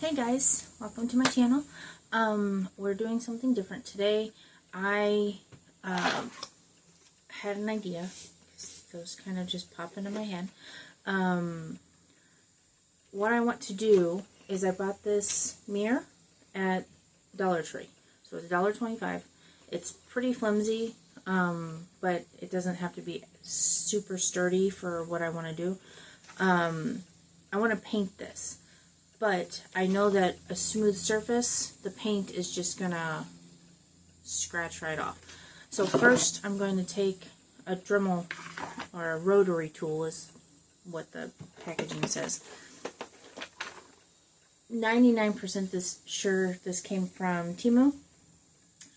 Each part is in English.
Hey guys, welcome to my channel. We're doing something different today. I had an idea. Those kind of just popped into my head. What I want to do is I bought this mirror at Dollar Tree. So it's $1.25. It's pretty flimsy, but it doesn't have to be super sturdy for what I want to do. I want to paint this. But I know that a smooth surface, the paint is just going to scratch right off. So first I'm going to take a Dremel, or a rotary tool is what the packaging says. 99% sure this came from Temu.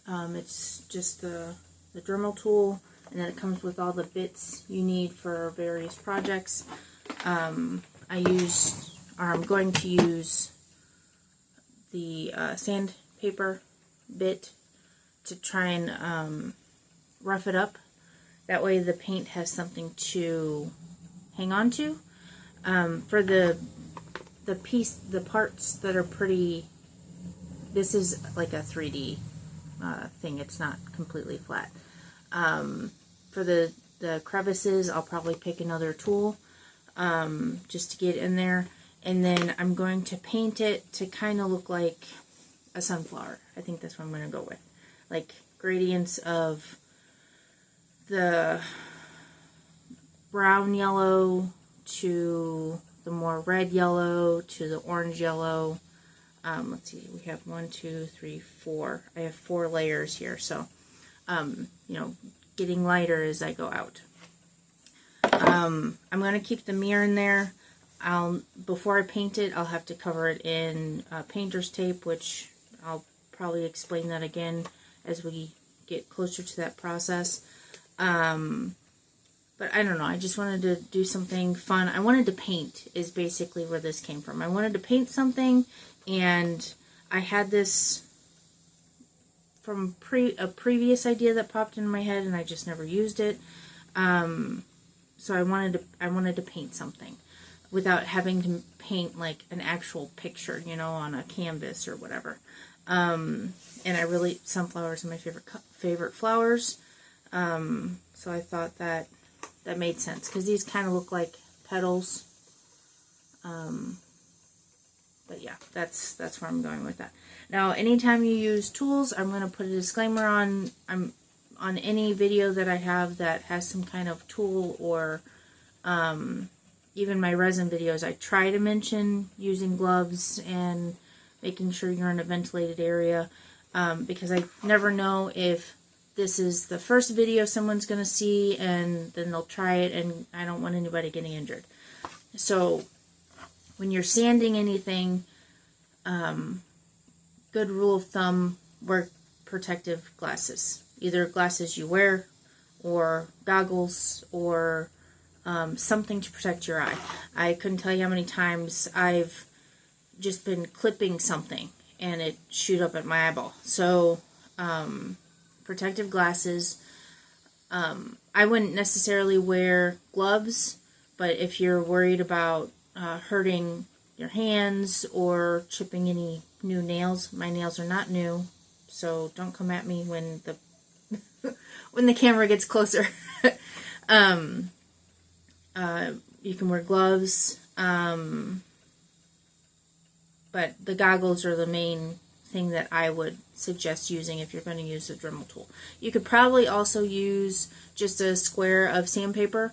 It's just the Dremel tool, and then it comes with all the bits you need for various projects. I'm going to use the sandpaper bit to try and rough it up. That way the paint has something to hang on to. For the parts that are pretty, this is like a 3D thing. It's not completely flat. For the crevices, I'll probably pick another tool just to get in there. And then I'm going to paint it to kind of look like a sunflower. I think that's what I'm going to go with. Like gradients of the brown yellow to the more red yellow to the orange yellow. Let's see, we have 1, 2, 3, 4. I have 4 layers here. So, getting lighter as I go out. I'm going to keep the mirror in there. Before I paint it, I'll have to cover it in painter's tape, which I'll probably explain that again as we get closer to that process. But I don't know, I just wanted to do something fun. I wanted to paint is basically where this came from. I wanted to paint something, and I had this from a previous idea that popped in my head, and I just never used it. So I wanted to paint something without having to paint like an actual picture, on a canvas or whatever. And sunflowers are my favorite flowers. So I thought that made sense, because these kind of look like petals. But yeah, that's where I'm going with that. Now, anytime you use tools, I'm going to put a disclaimer on any video that I have that has some kind of tool, or even my resin videos, I try to mention using gloves and making sure you're in a ventilated area, because I never know if this is the first video someone's going to see and then they'll try it, and I don't want anybody getting injured. So when you're sanding anything, good rule of thumb, wear protective glasses. Either glasses you wear, or goggles, or something to protect your eye. I couldn't tell you how many times I've just been clipping something and it shoot up at my eyeball. So, protective glasses. I wouldn't necessarily wear gloves, but if you're worried about hurting your hands or chipping any new nails, my nails are not new, so don't come at me when the when the camera gets closer. You can wear gloves, but the goggles are the main thing that I would suggest using if you're going to use a Dremel tool. You could probably also use just a square of sandpaper.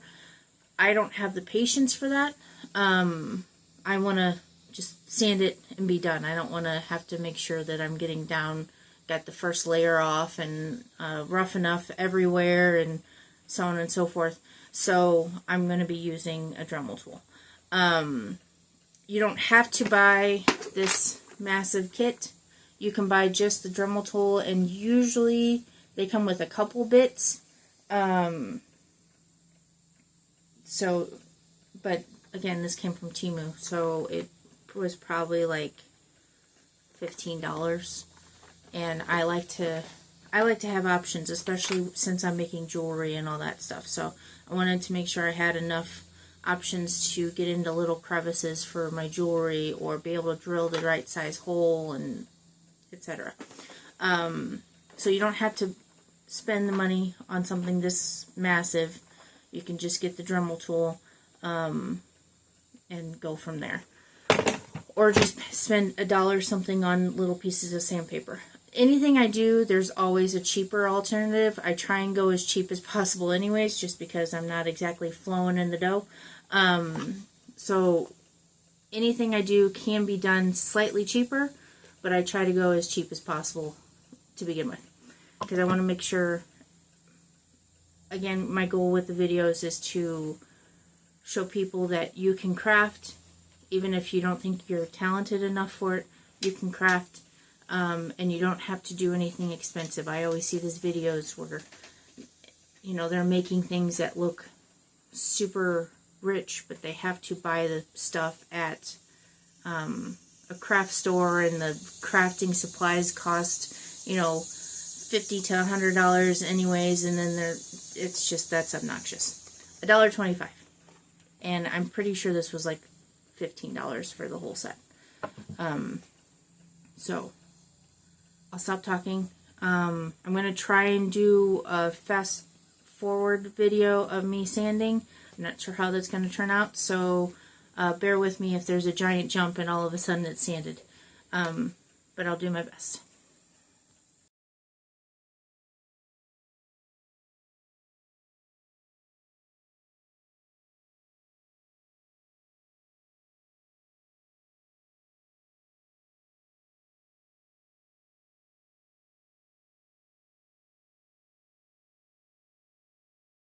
I don't have the patience for that. I want to just sand it and be done. I don't want to have to make sure that I'm getting down, got the first layer off, and rough enough everywhere, and so on and so forth. So I'm going to be using a Dremel tool. You don't have to buy this massive kit. You can buy just the Dremel tool, and usually they come with a couple bits. But again, this came from Temu, so it was probably like $15. And I like to have options, especially since I'm making jewelry and all that stuff. So I wanted to make sure I had enough options to get into little crevices for my jewelry, or be able to drill the right size hole, and etc. So you don't have to spend the money on something this massive. You can just get the Dremel tool and go from there. Or just spend $1 something on little pieces of sandpaper. Anything I do, there's always a cheaper alternative. I try and go as cheap as possible anyways, just because I'm not exactly flowing in the dough. So anything I do can be done slightly cheaper, but I try to go as cheap as possible to begin with, because I want to make sure, again, my goal with the videos is to show people that you can craft. Even if you don't think you're talented enough for it, you can craft, and you don't have to do anything expensive. I always see these videos where, you know, they're making things that look super rich, but they have to buy the stuff at a craft store, and the crafting supplies cost, you know, $50 to $100 anyways, and then it's just, that's obnoxious. $1.25, and I'm pretty sure this was like $15 for the whole set. So I'll stop talking. I'm going to try and do a fast forward video of me sanding. I'm not sure how that's going to turn out, so bear with me if there's a giant jump and all of a sudden it's sanded. But I'll do my best.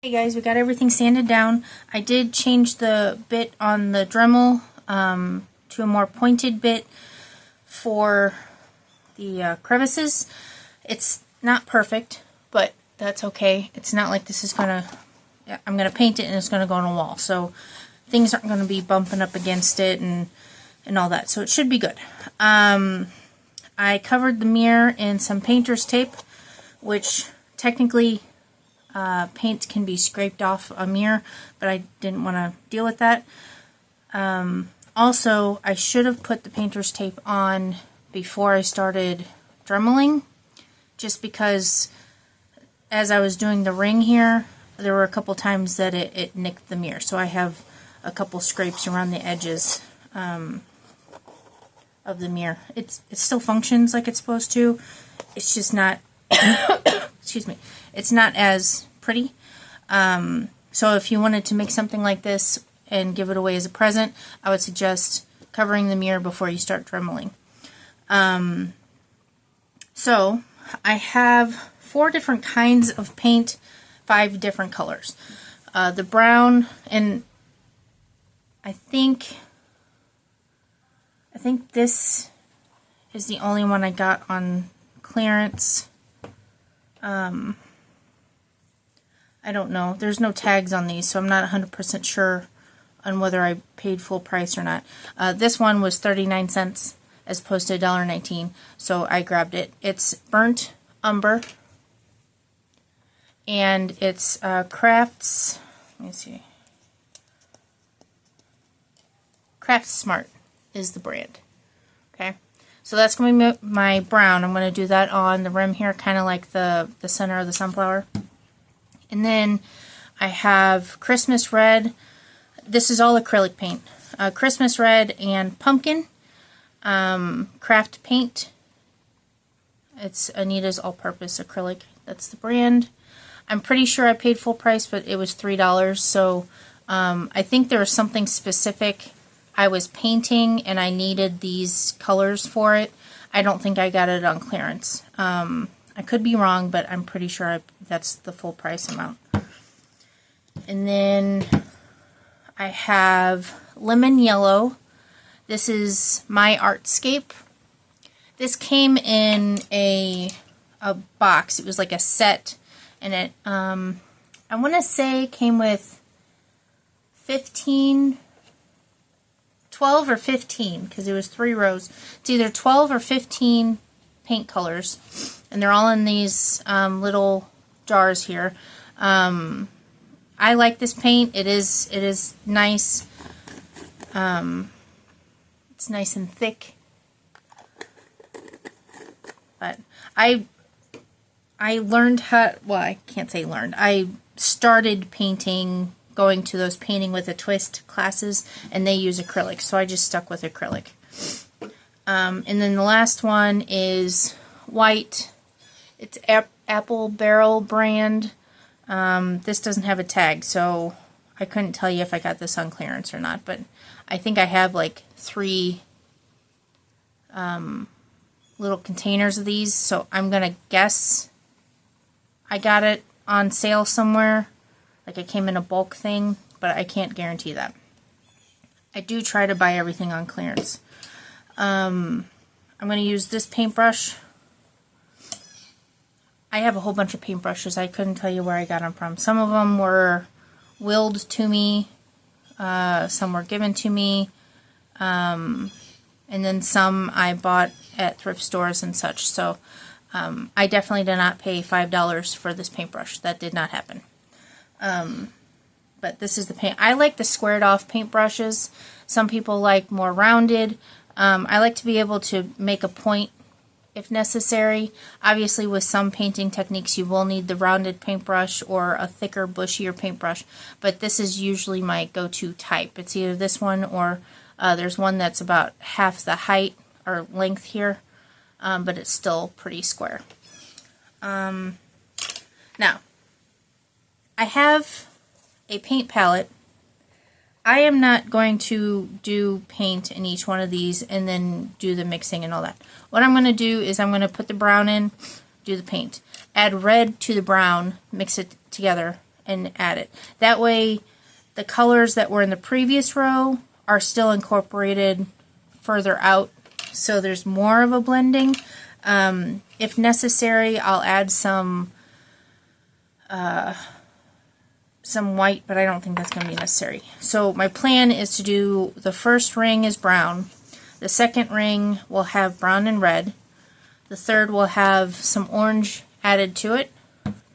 Hey guys, we got everything sanded down. I did change the bit on the Dremel to a more pointed bit for the crevices. It's not perfect, but that's okay. It's not like this is gonna, I'm gonna paint it and it's gonna go on a wall, so things aren't gonna be bumping up against it and all that, so it should be good. I covered the mirror in some painter's tape, which technically paint can be scraped off a mirror, but I didn't want to deal with that. Also, I should have put the painter's tape on before I started dremeling, just because as I was doing the ring here, there were a couple times that it nicked the mirror, so I have a couple scrapes around the edges of the mirror. It still functions like it's supposed to. It's just not excuse me, it's not as pretty. So if you wanted to make something like this and give it away as a present, I would suggest covering the mirror before you start dremeling. So I have 4 different kinds of paint, 5 different colors. The brown, and I think this is the only one I got on clearance. I don't know. There's no tags on these, so I'm not 100% sure on whether I paid full price or not. This one was 39 cents as opposed to $1.19, so I grabbed it. It's burnt umber, and it's Crafts. Let me see. Craft Smart is the brand. Okay. So that's going to be my brown. I'm going to do that on the rim here, kind of like the center of the sunflower. And then I have Christmas Red. This is all acrylic paint. Christmas Red and Pumpkin. Craft Paint. It's Anita's All-Purpose Acrylic. That's the brand. I'm pretty sure I paid full price, but it was $3. So I think there was something specific I was painting and I needed these colors for it. I don't think I got it on clearance. I could be wrong, but I'm pretty sure that's the full price amount. And then I have Lemon Yellow. This is My Artscape. This came in a box. It was like a set, and it I want to say came with 12 or 15, because it was 3 rows. It's either 12 or 15 paint colors, and they're all in these little jars here. I like this paint. It is nice. It's nice and thick. But I learned how, well, I can't say learned. I started painting, going to those painting with a twist classes, and they use acrylic, so I just stuck with acrylic. And then the last one is white. It's Apple Barrel brand. This doesn't have a tag, so I couldn't tell you if I got this on clearance or not, but I think I have like 3 little containers of these, so I'm gonna guess I got it on sale somewhere, like it came in a bulk thing, but I can't guarantee that. I do try to buy everything on clearance. I'm gonna use this paintbrush. I have a whole bunch of paintbrushes. I couldn't tell you where I got them from. Some of them were willed to me, some were given to me, and then some I bought at thrift stores and such. So I definitely did not pay $5 for this paintbrush. That did not happen. But this is the paint. I like the squared off paintbrushes. Some people like more rounded. I like to be able to make a point if necessary. Obviously with some painting techniques you will need the rounded paintbrush or a thicker, bushier paintbrush, but this is usually my go-to type. It's either this one or there's one that's about half the height or length here, but it's still pretty square. Now, I have a paint palette. I am not going to do paint in each one of these and then do the mixing and all that. What I'm going to do is I'm going to put the brown in, do the paint, add red to the brown, mix it together, and add it. That way the colors that were in the previous row are still incorporated further out, so there's more of a blending. If necessary, I'll add some white, but I don't think that's going to be necessary. So my plan is to do the first ring is brown, the second ring will have brown and red, the third will have some orange added to it,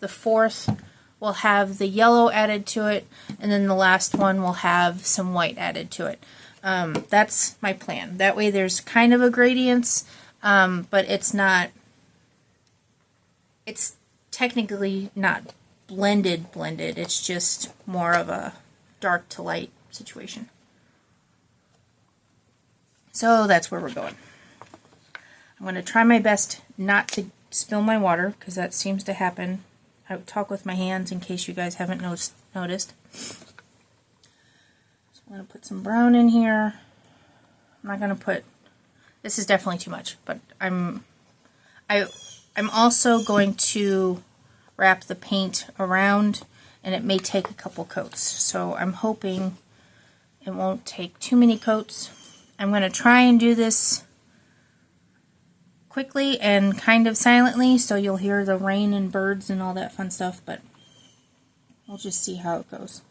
the fourth will have the yellow added to it, and then the last one will have some white added to it. That's my plan. That way there's kind of a gradients, but it's technically not blended, it's just more of a dark to light situation. So that's where we're going. I'm going to try my best not to spill my water, because that seems to happen. I talk with my hands in case you guys haven't noticed. So I'm going to put some brown in here. I'm not going to put, this is definitely too much, but I'm also going to wrap the paint around, and it may take a couple coats. So I'm hoping it won't take too many coats. I'm going to try and do this quickly and kind of silently, so you'll hear the rain and birds and all that fun stuff, but we'll just see how it goes.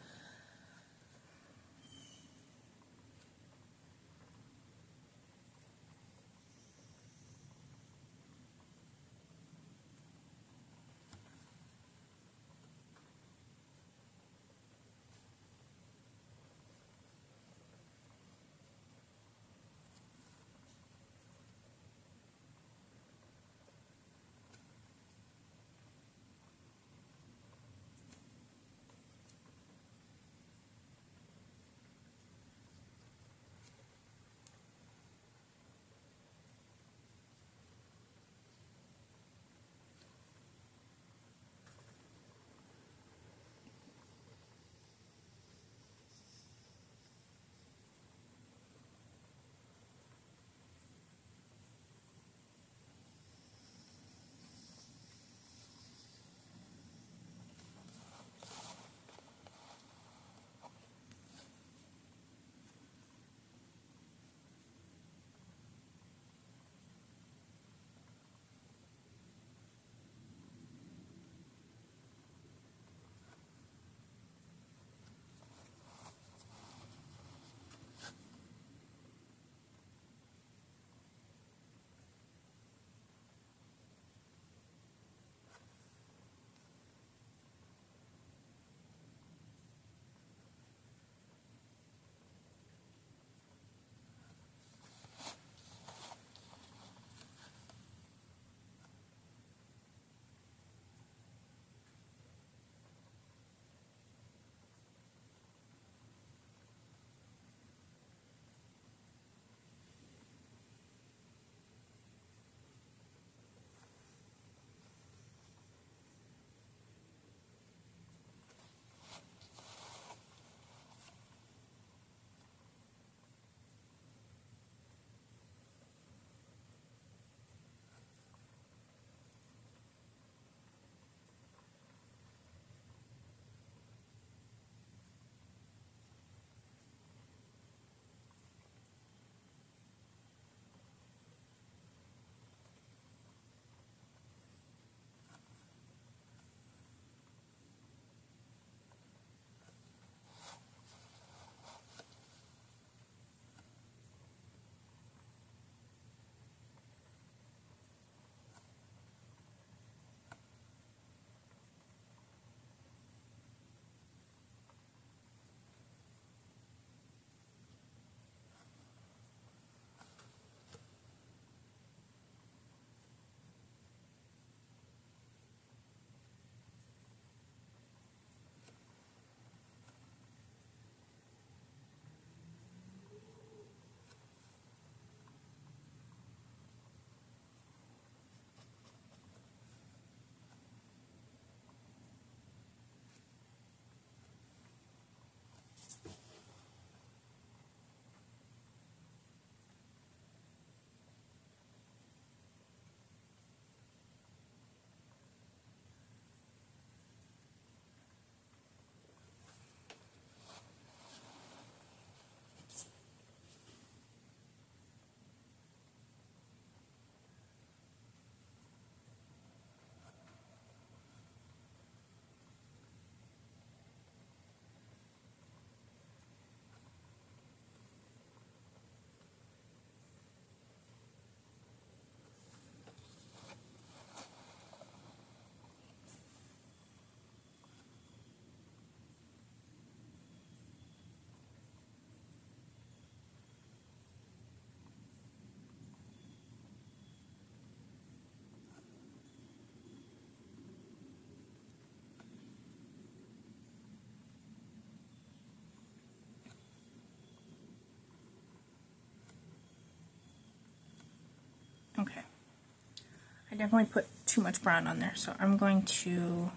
I definitely put too much brown on there, so I'm going to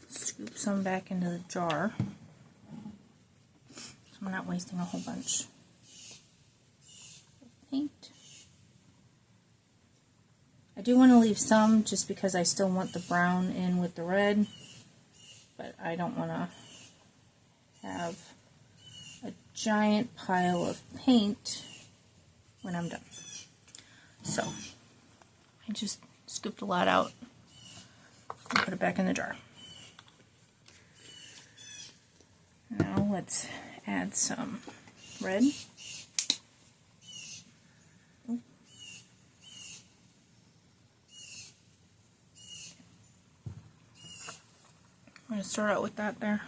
scoop some back into the jar so I'm not wasting a whole bunch of paint. I do want to leave some just because I still want the brown in with the red, but I don't want to have a giant pile of paint when I'm done. So I just scooped a lot out and put it back in the jar. Now let's add some red. I'm going to start out with that there.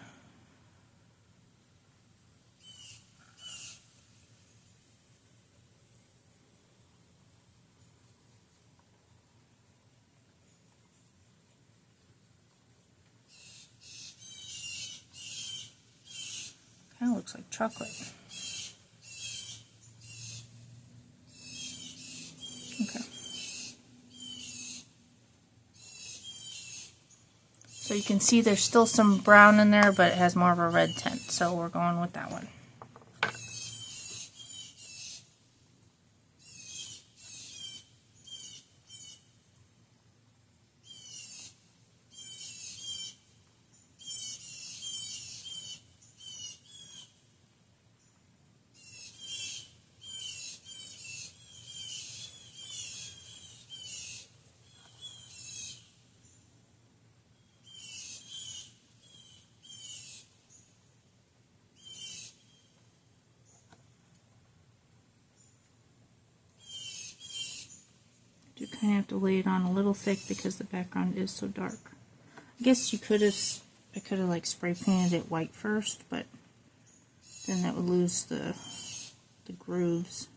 Kind of looks like chocolate. Okay. So you can see there's still some brown in there, but it has more of a red tint, so we're going with that one. You kind of have to lay it on a little thick because the background is so dark. I guess I could have like spray painted it white first, but then that would lose the grooves.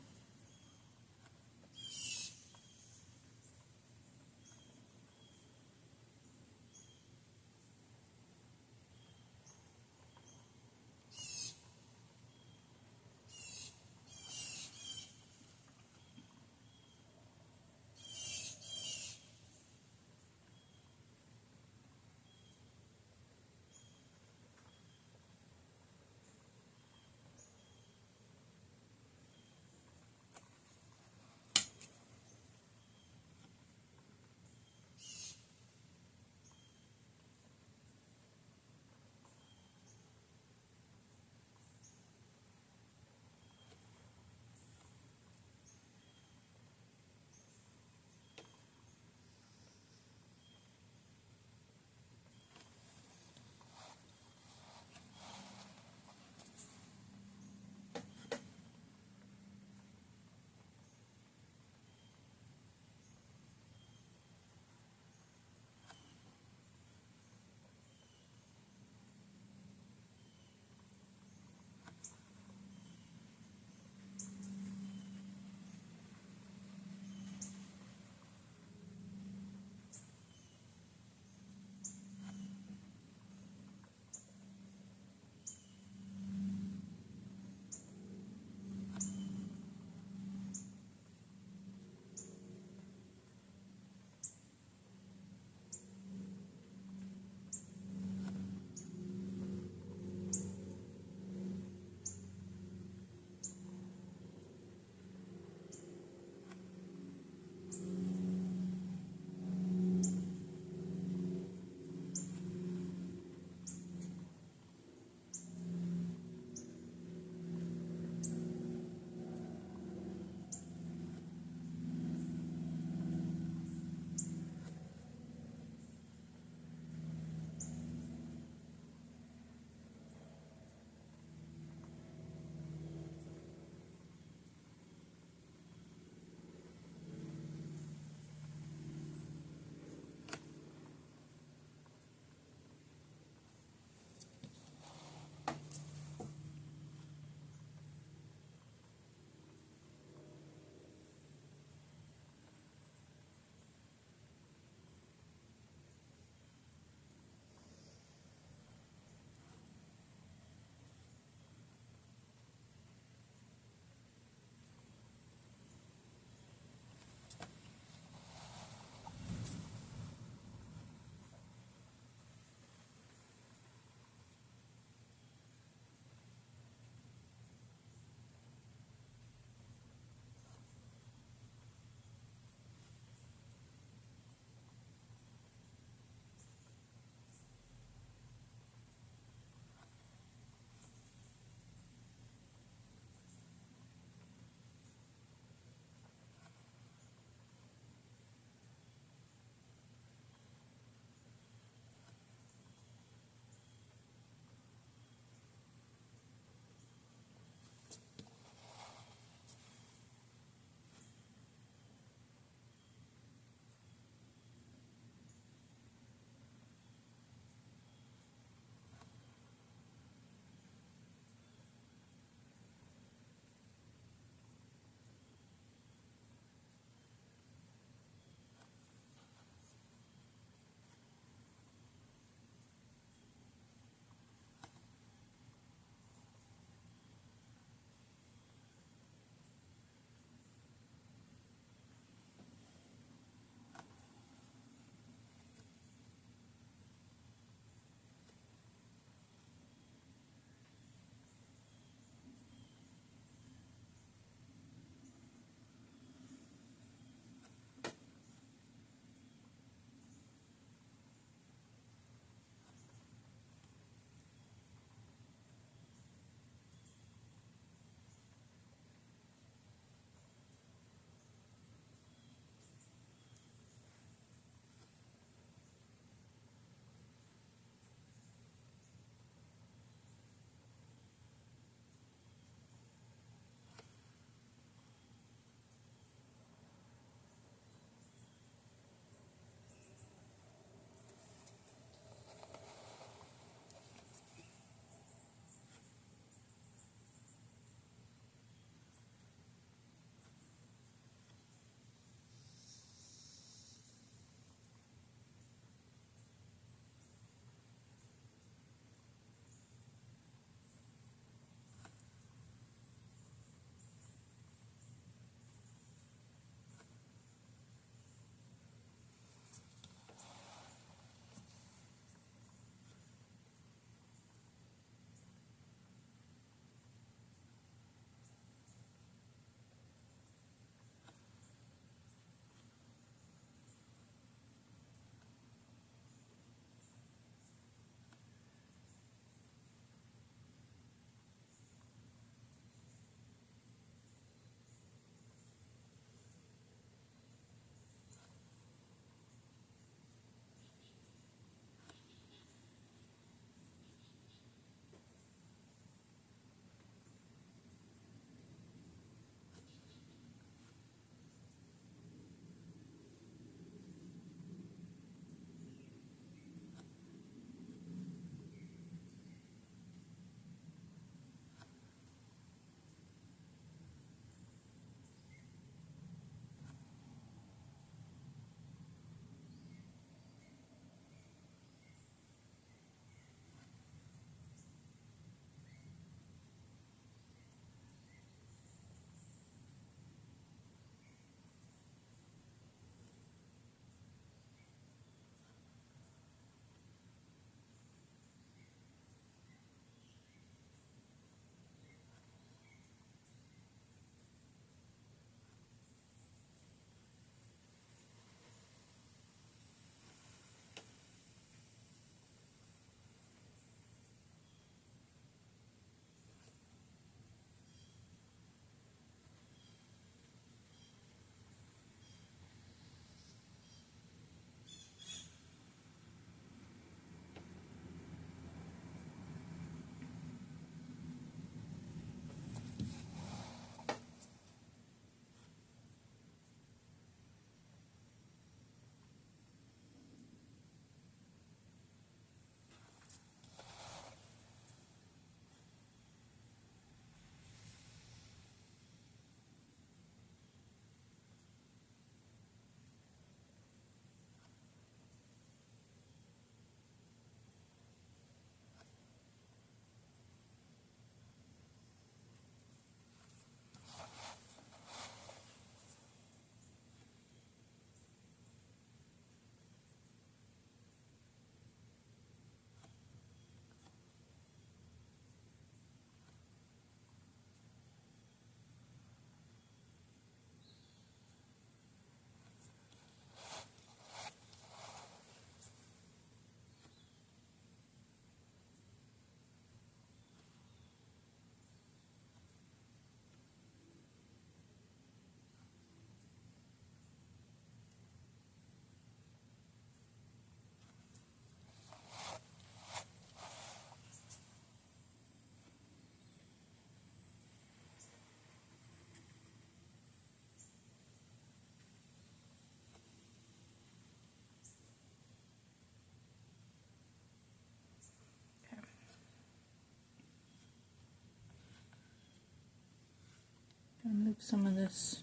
Move some of this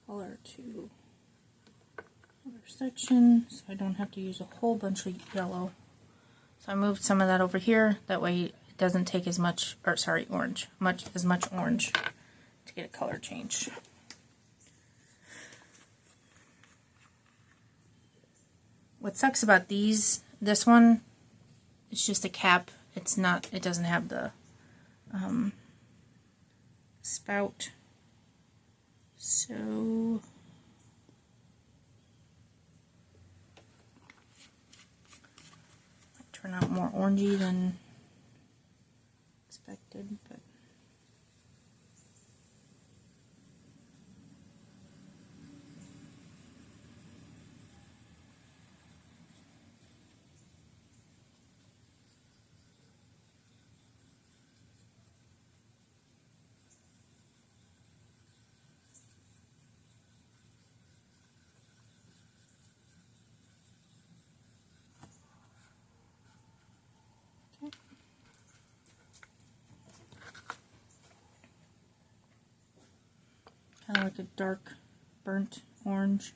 color to other section so I don't have to use a whole bunch of yellow. So I moved some of that over here, that way it doesn't take as much, or sorry, orange, as much orange to get a color change. What sucks about this one, it's just a cap. It's not, it doesn't have the spout. So turn out more orangey than expected, but kind of like a dark burnt orange.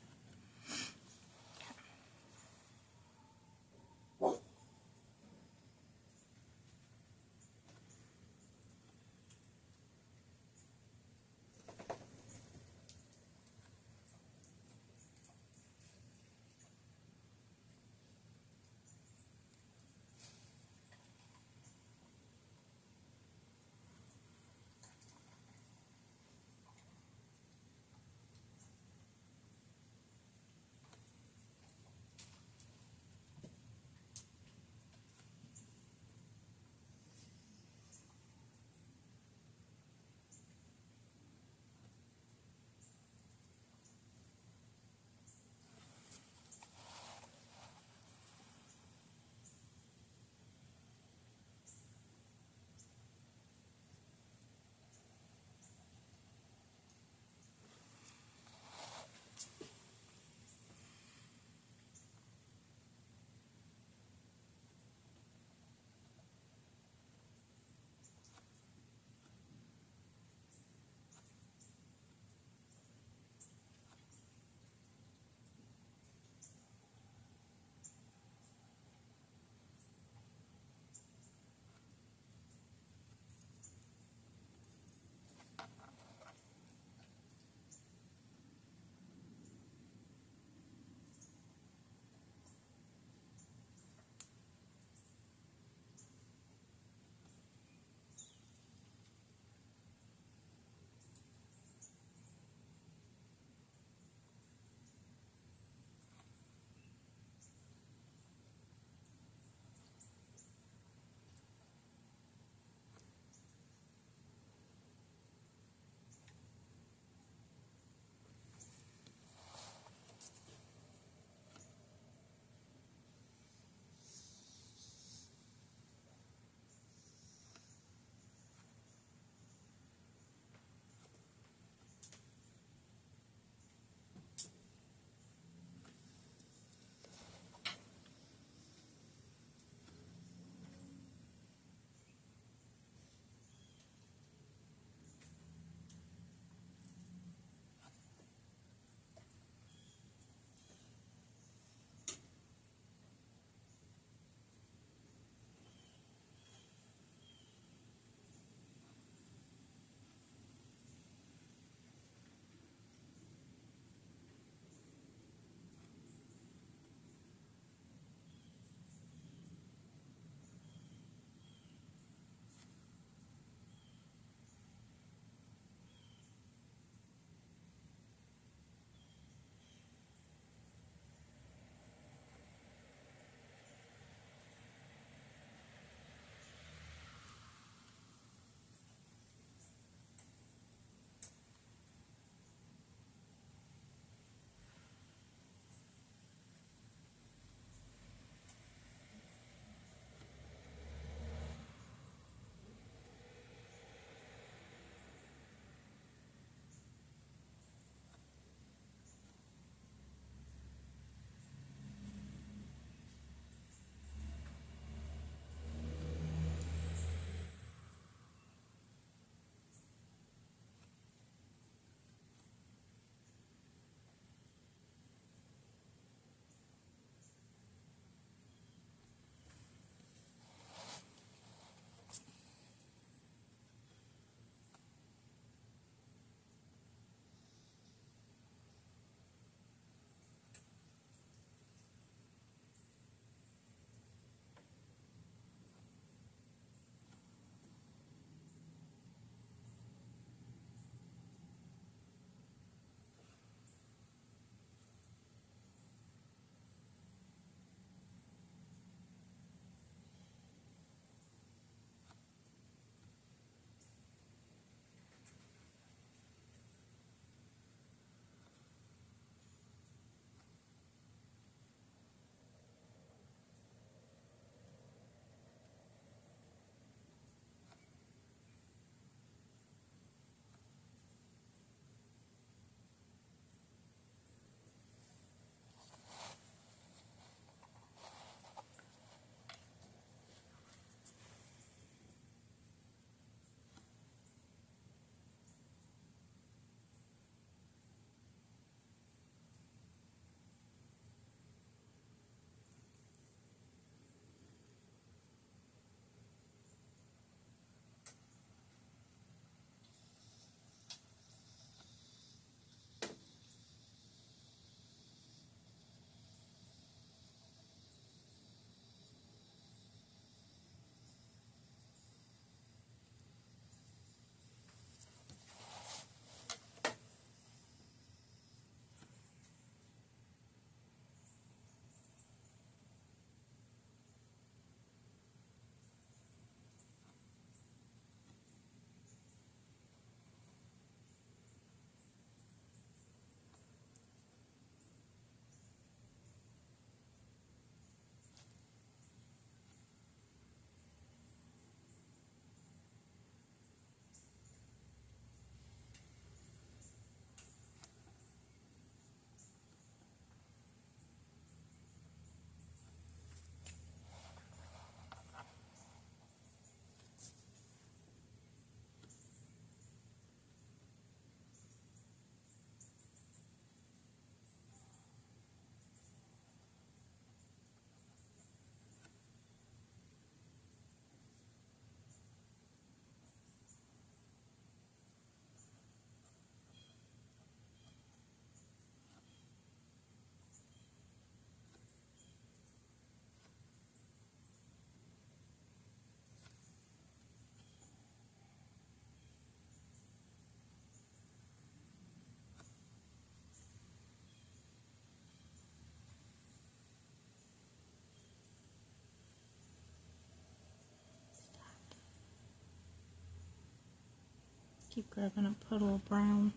grabbing a puddle of brown.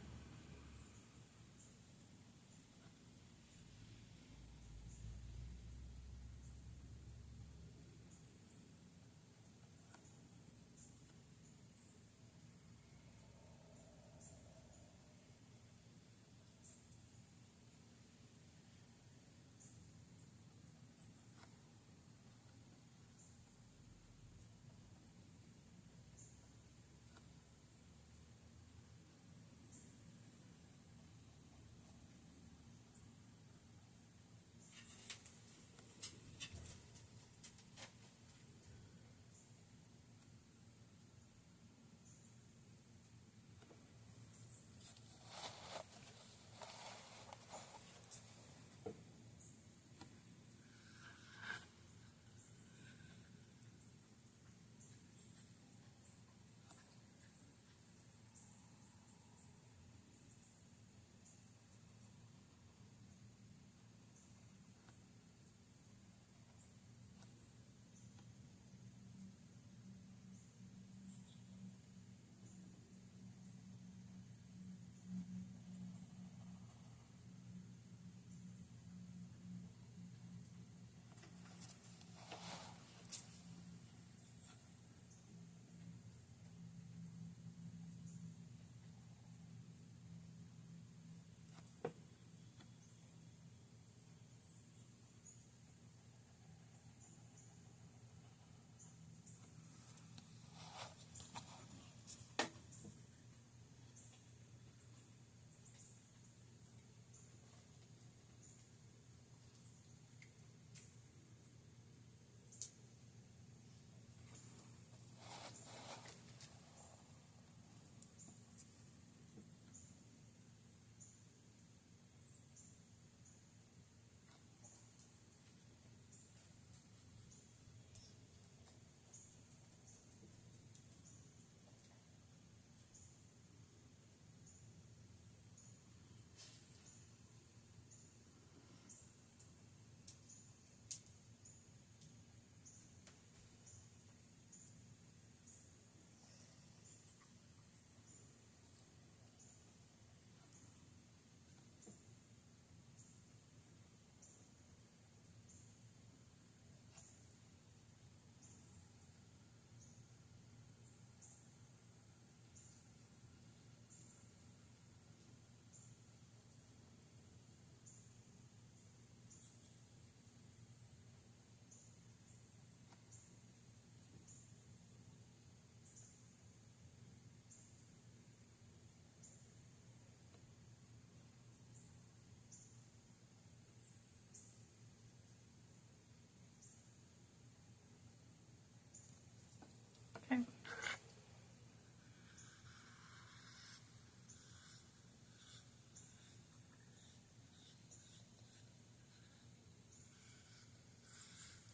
Okay.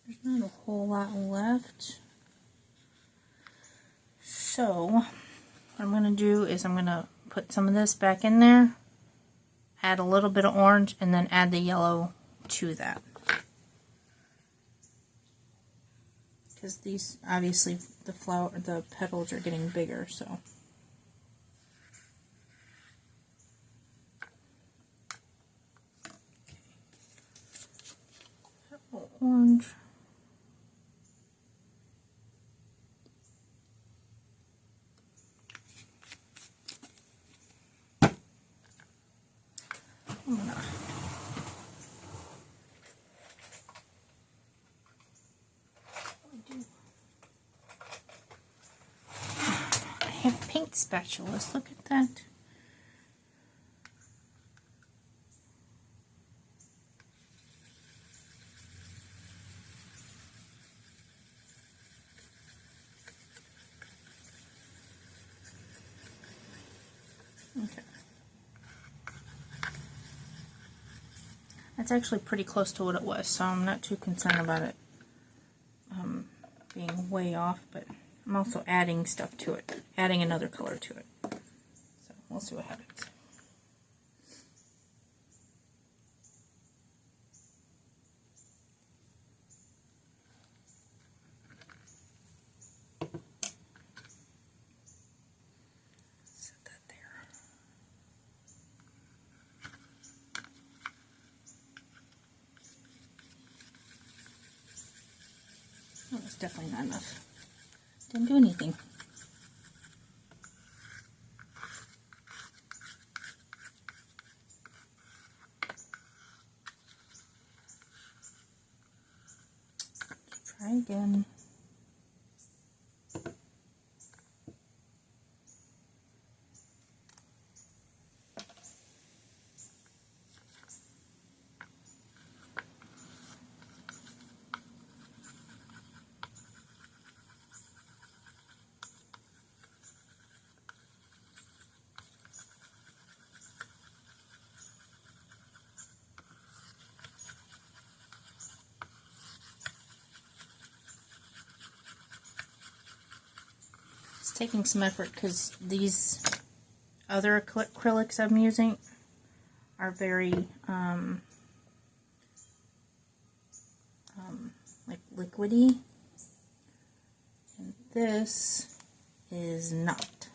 There's not a whole lot left. So what I'm going to do is I'm going to put some of this back in there, add a little bit of orange, and then add the yellow to that. Because these, obviously, the petals are getting bigger, so. Orange. I have paint spatulas, look at that. Okay. That's actually pretty close to what it was, so I'm not too concerned about it being way off, but I'm also adding stuff to it, adding another color to it. So we'll see what happens. Set that That's definitely not enough. Didn't do anything. Try again. It's taking some effort because these other acrylics I'm using are very like liquidy, and this is not.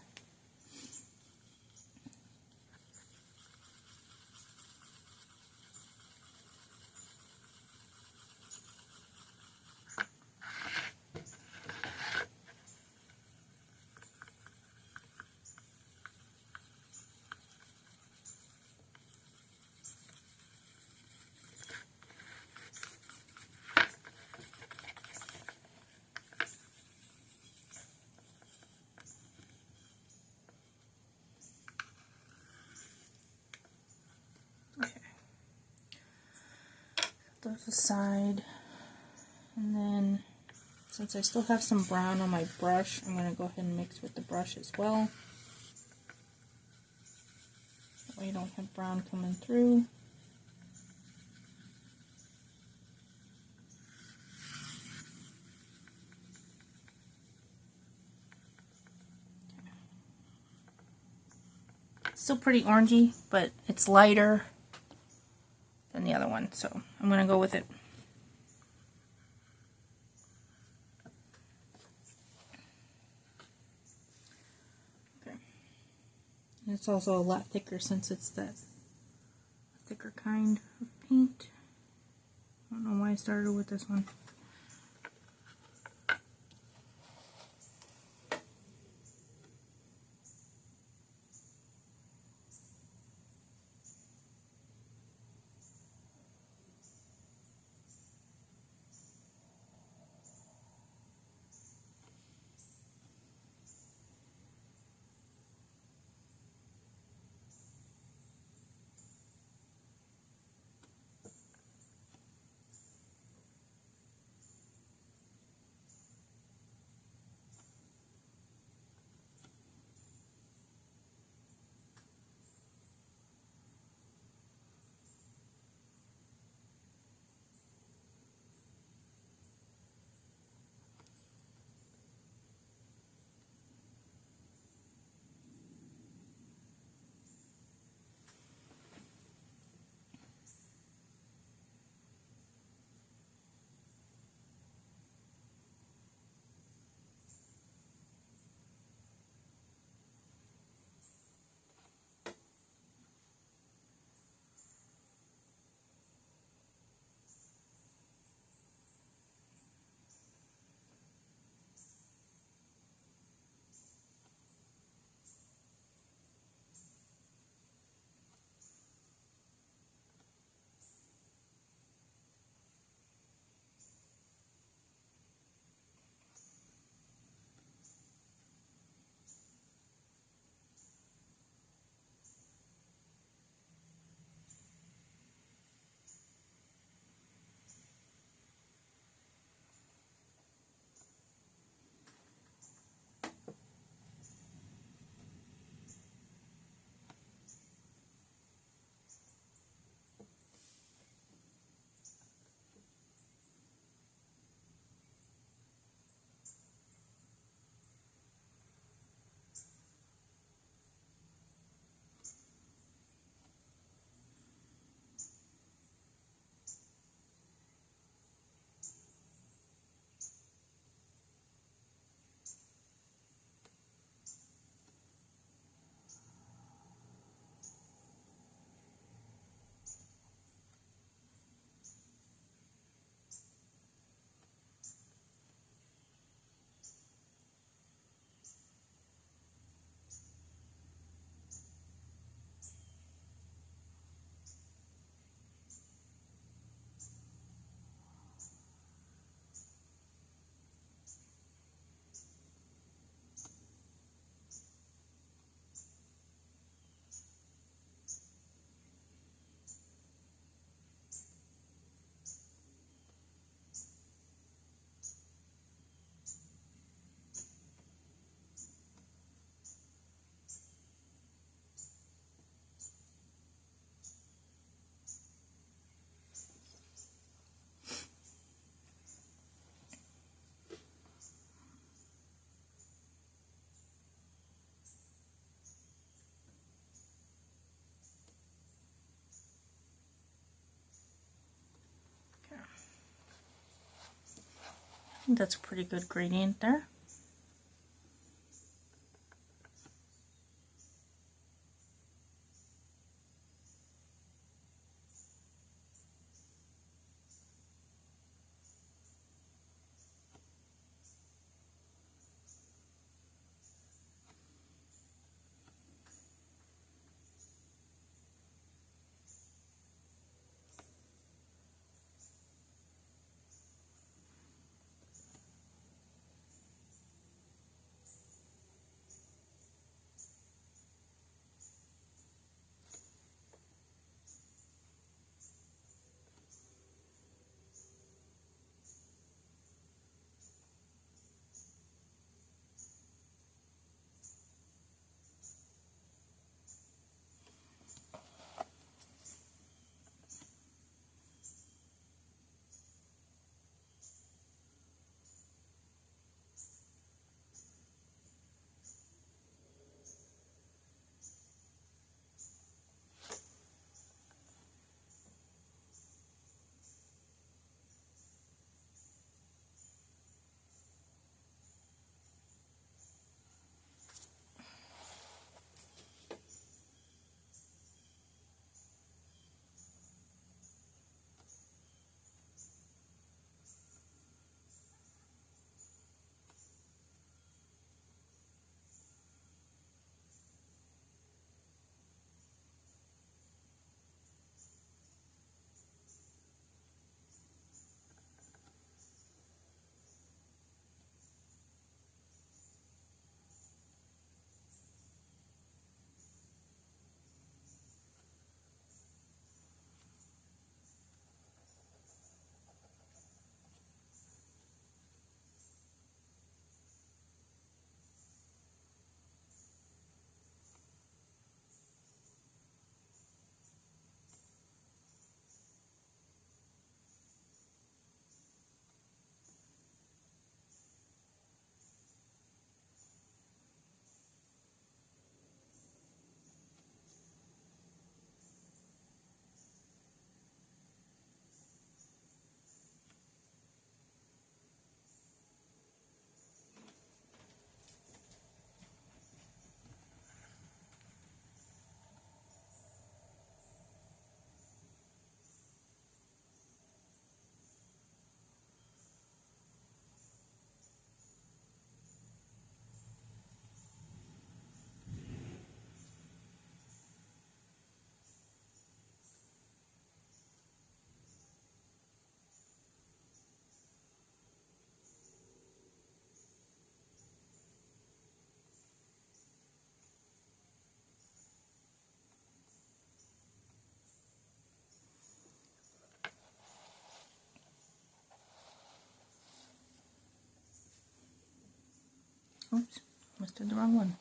Those aside, and then since I still have some brown on my brush, I'm going to go ahead and mix with the brush as well. That way you don't have brown coming through. Still pretty orangey, but it's lighter than the other one, so I'm going to go with it. Okay. And it's also a lot thicker since it's that thicker kind of paint. I don't know why I started with this one. think that's a pretty good gradient there. Oops, must have did the wrong one.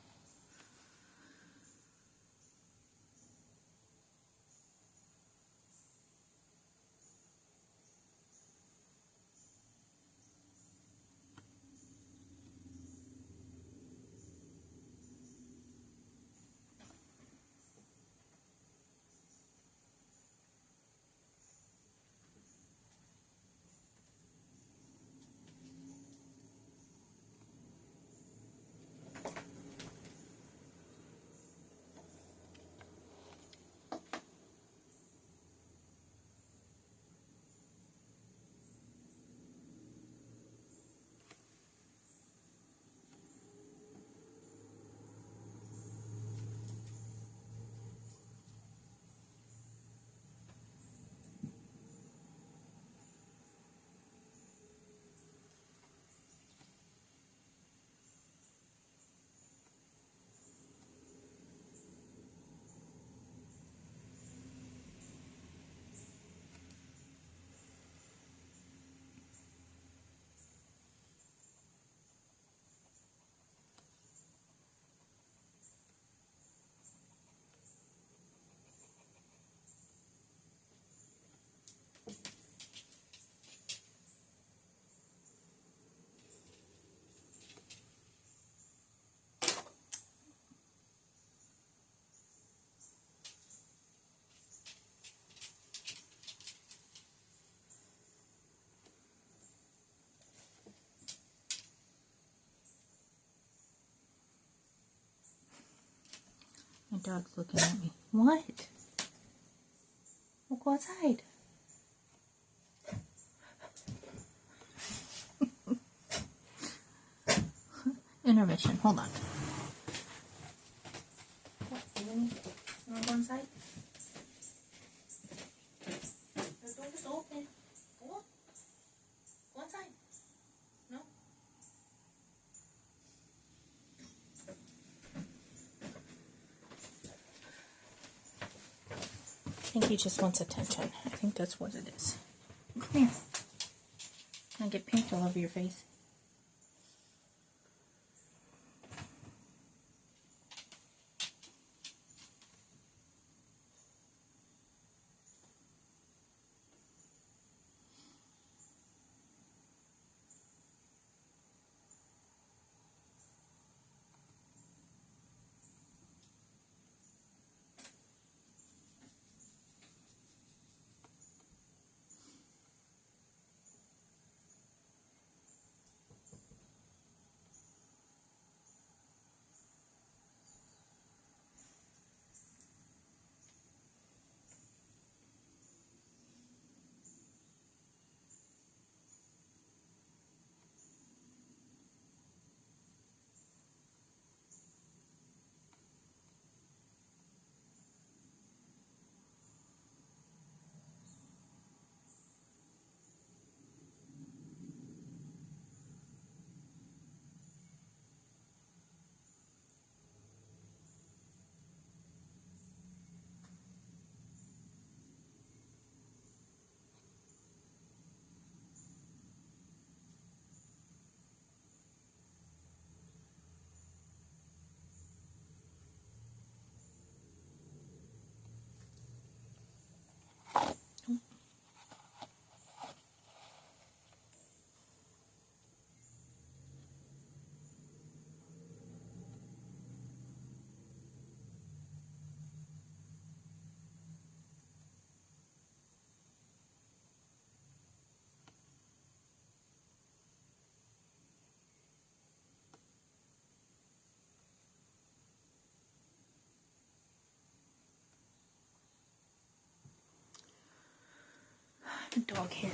dog's looking at me. What? We'll go outside. Intermission. Hold on. What? You want to go inside? The door is open. Go on. Go inside. No? I think he just wants attention. I think that's what it is. Come here. Can I get paint all over your face? The dog hair.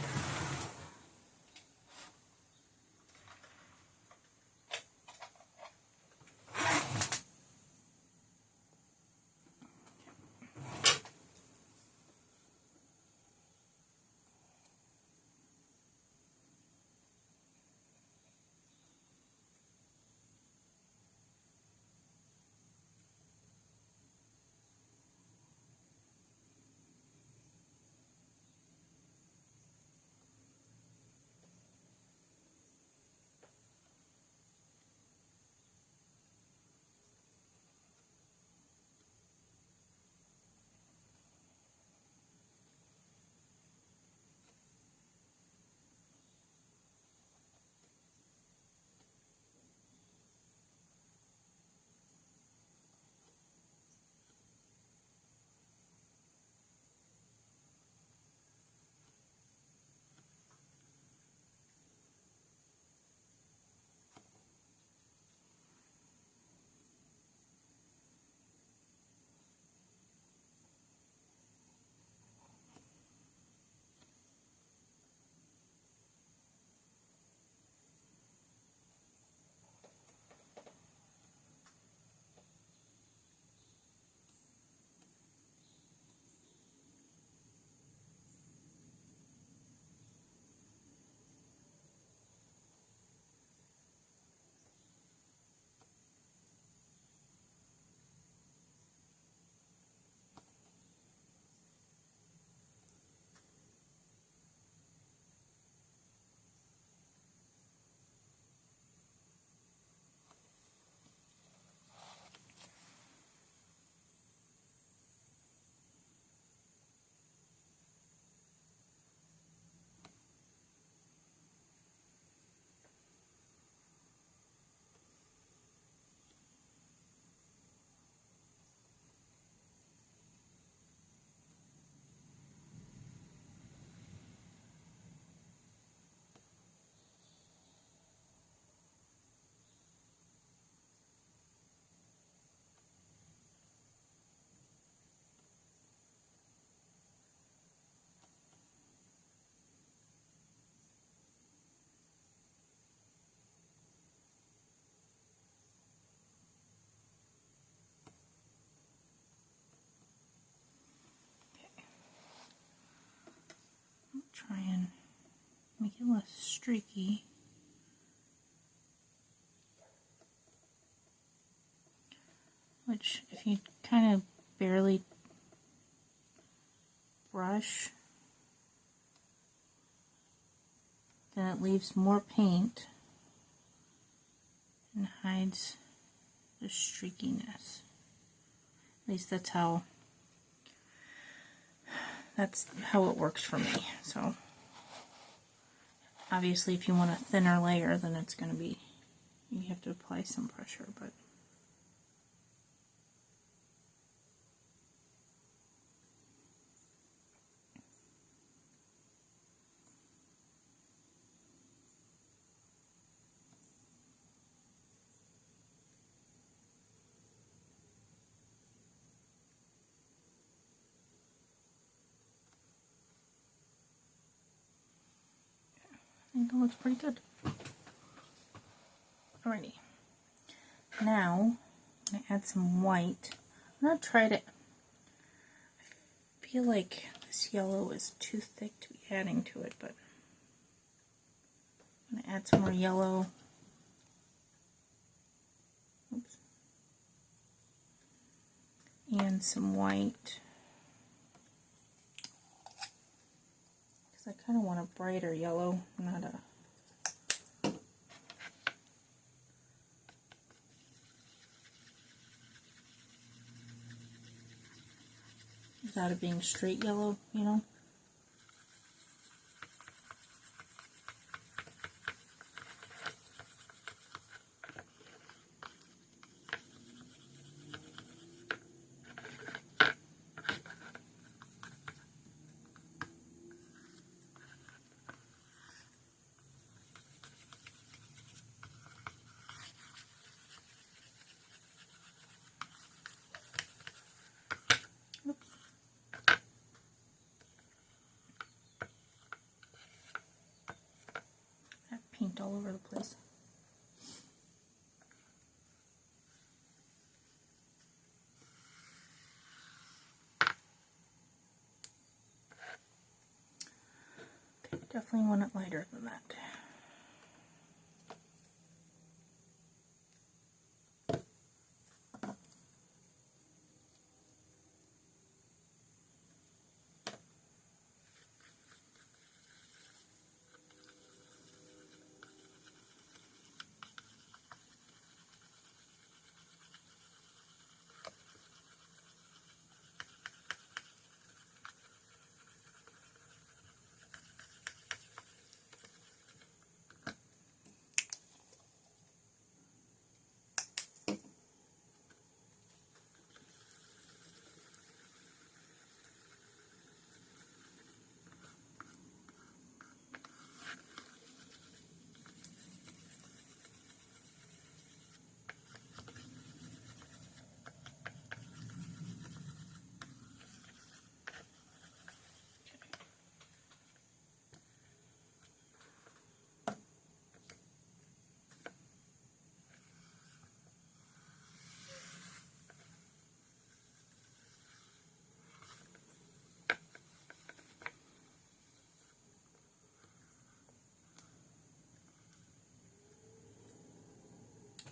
try and make it less streaky. Which, if you kind of barely brush, then it leaves more paint and hides the streakiness. At least that's how it works for me. So obviously if you want a thinner layer, then it's going to be, you have to apply some pressure, but I think it looks pretty good. Alrighty. Now, I'm going to add some white. I'm going to try to, I feel like this yellow is too thick to be adding to it, but I'm going to add some more yellow. Oops. And some white. Because I kind of want a brighter yellow, not a without it being straight yellow, you know. Paint all over the place. Okay, definitely want it lighter than that.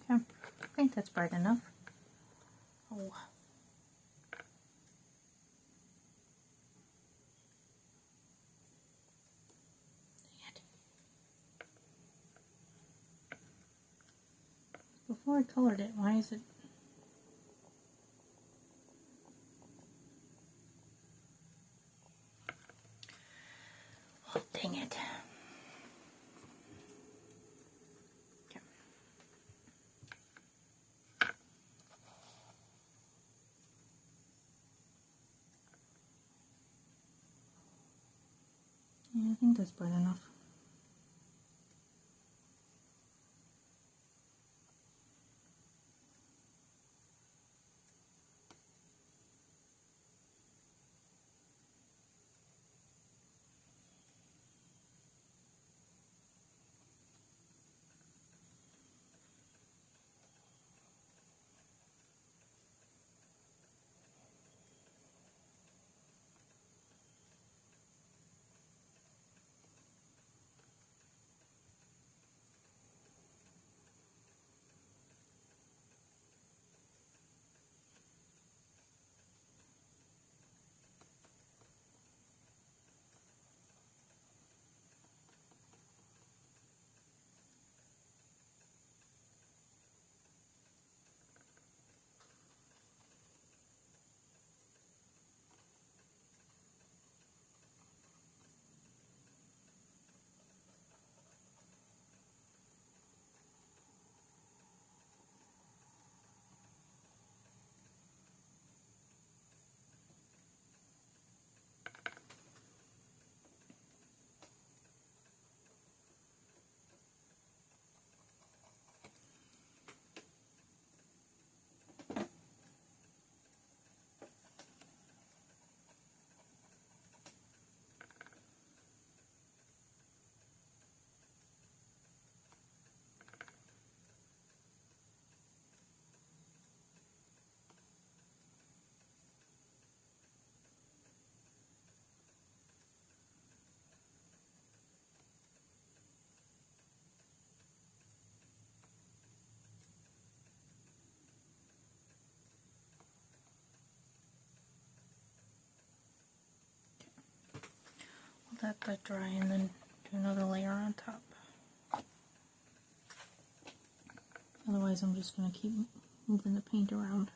Okay, I think that's bright enough. Oh. Dang it. Before I colored it, why is it? Oh, dang it. Okay. Yeah, I think that's bright enough. let that dry and then do another layer on top. Otherwise I'm just going to keep moving the paint around.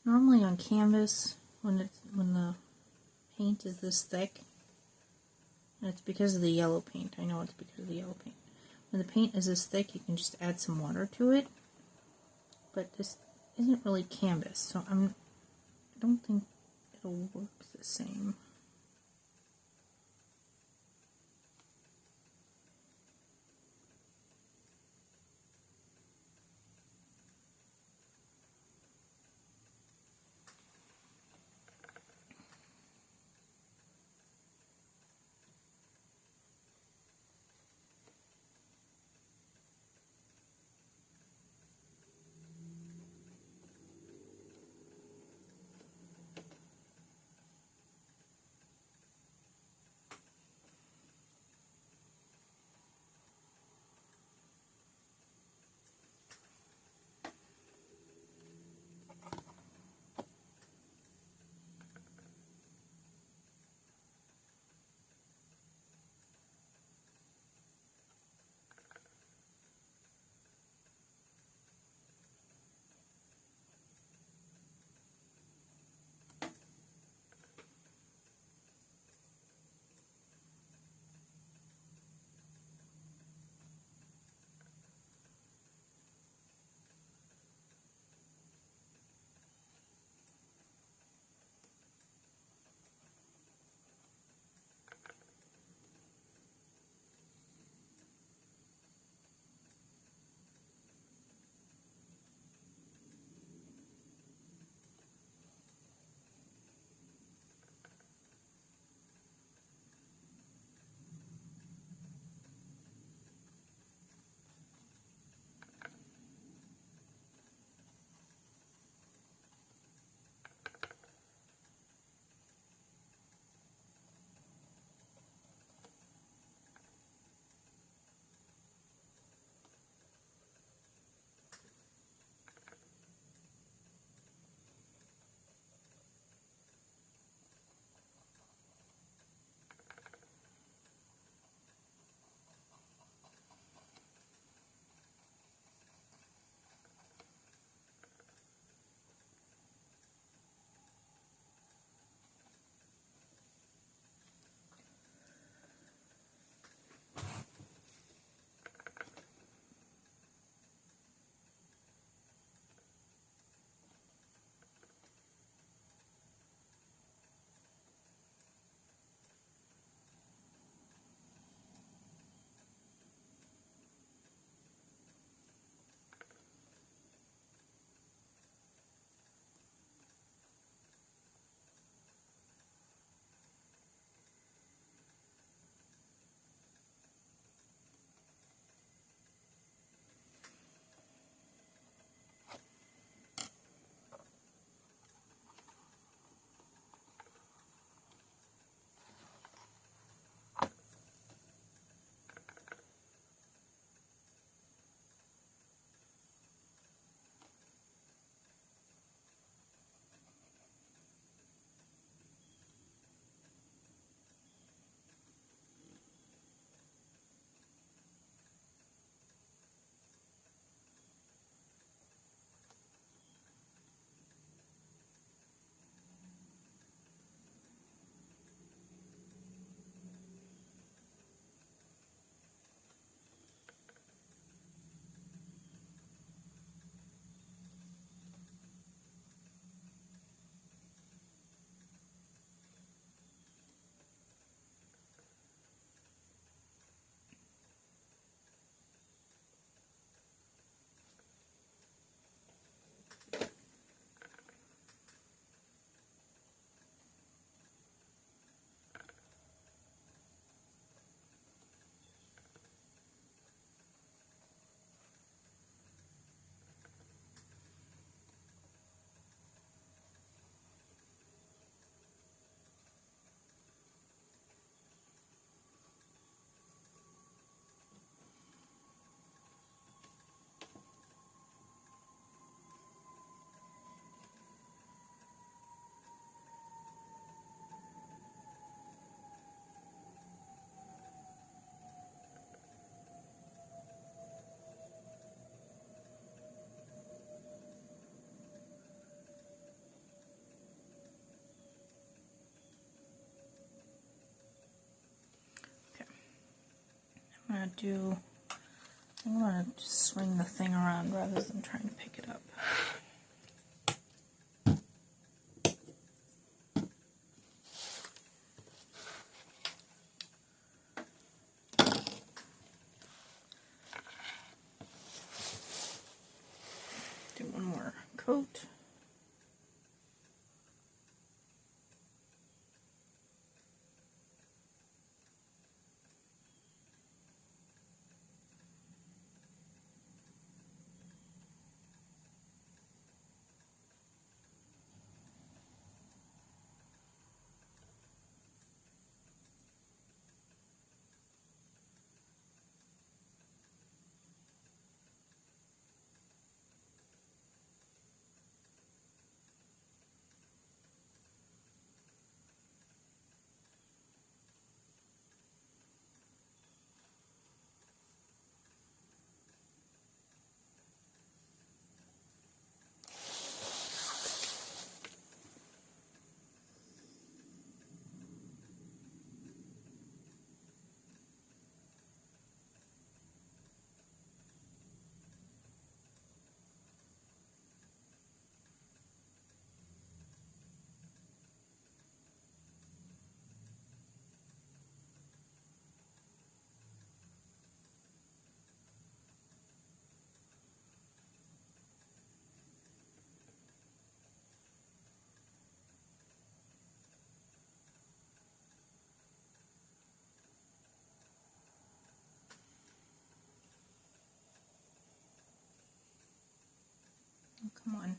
Normally on canvas, when the paint is this thick, and it's because of the yellow paint. I know it's because of the yellow paint. When the paint is this thick, you can just add some water to it. But this isn't really canvas, so I don't think it'll work the same. do, I'm gonna just swing the thing around rather than trying to pick it up. Do one more coat. Oh, come on.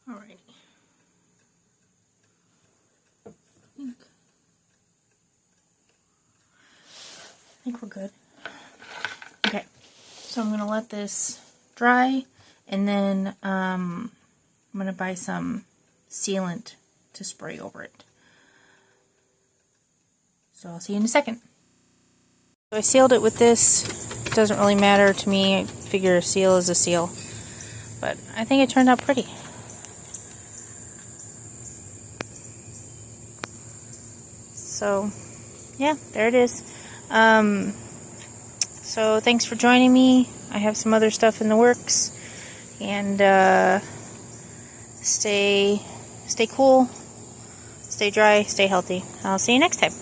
Alrighty. I think we're good. Okay, so I'm going to let this dry, and then I'm going to buy some sealant to spray over it. So I'll see you in a second. So I sealed it with this. It doesn't really matter to me. I figure a seal is a seal. But I think it turned out pretty. So, yeah, there it is. So thanks for joining me. I have some other stuff in the works. And stay cool, stay dry, stay healthy. I'll see you next time.